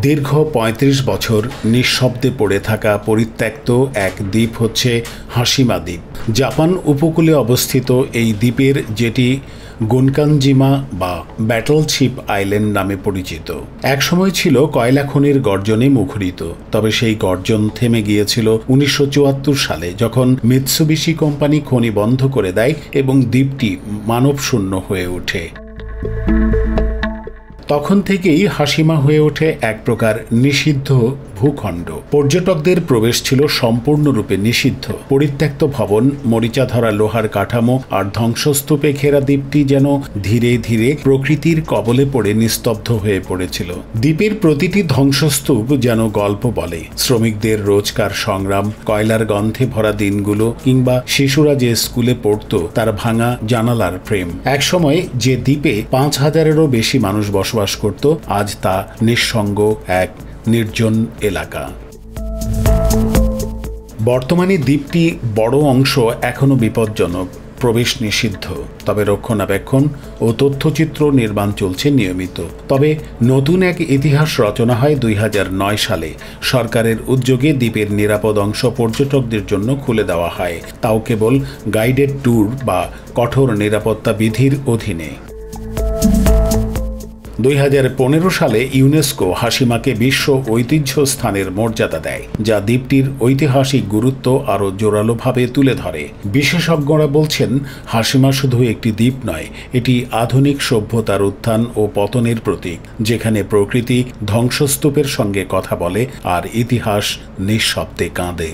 দীর্ঘ ৩৫ বছর নিঃশব্দে পড়ে থাকা পরিত্যক্ত এক দ্বীপ হচ্ছে হাশিমা দ্বীপ। জাপান উপকূলে অবস্থিত এই দ্বীপের যেটি গুনকানজিমা বা ব্যাটলশিপ আইল্যান্ড নামে পরিচিত, একসময় ছিল কয়লা খনির গর্জনে মুখরিত। তবে সেই গর্জন থেমে গিয়েছিল ১৯৭৪ সালে, যখন মিৎসুবিশি কোম্পানি খনি বন্ধ করে দেয় এবং দ্বীপটি মানবশূন্য হয়ে ওঠে। তখন থেকেই হাশিমা হয়ে ওঠে এক প্রকার নিষিদ্ধ ভূখণ্ড। পর্যটকদের প্রবেশ ছিল সম্পূর্ণরূপে নিষিদ্ধ। পরিত্যক্ত ভবন, মরিচা ধরা লোহার কাঠামো আর ধ্বংসস্তূপে ঘেরা দ্বীপটি যেন ধীরে ধীরে প্রকৃতির কবলে পড়ে নিস্তব্ধ হয়ে পড়েছিল। দ্বীপের প্রতিটি ধ্বংসস্তূপ যেন গল্প বলে, শ্রমিকদের রোজকার সংগ্রাম, কয়লার গন্ধে ভরা দিনগুলো, কিংবা শিশুরা যে স্কুলে পড়ত তার ভাঙা জানালার ফ্রেম। একসময় যে দ্বীপে ৫,০০০-এরও বেশি মানুষ বসবাস করত, আজ তা নিঃসঙ্গ এক নির্জন এলাকা। বর্তমানে দ্বীপটি বড় অংশ এখনো বিপজ্জনক, প্রবেশ নিষিদ্ধ। তবে রক্ষণাবেক্ষণ ও তথ্যচিত্র নির্মাণ চলছে নিয়মিত। তবে নতুন এক ইতিহাস রচনা হয় ২০০৯ সালে। সরকারের উদ্যোগে দ্বীপের নিরাপদ অংশ পর্যটকদের জন্য খুলে দেওয়া হয়, তাও কেবল গাইডেড ট্যুর বা কঠোর নিরাপত্তা বিধির অধীনে। ২০১৫ সালে ইউনেস্কো হাশিমাকে বিশ্ব ঐতিহ্য স্থানের মর্যাদা দেয়, যা দ্বীপটির ঐতিহাসিক গুরুত্ব আরও জোরালোভাবে তুলে ধরে। বিশেষজ্ঞরা বলছেন, হাশিমা শুধু একটি দ্বীপ নয়, এটি আধুনিক সভ্যতার উত্থান ও পতনের প্রতীক, যেখানে প্রকৃতি ধ্বংসস্তূপের সঙ্গে কথা বলে আর ইতিহাস নিঃশব্দে কাঁদে।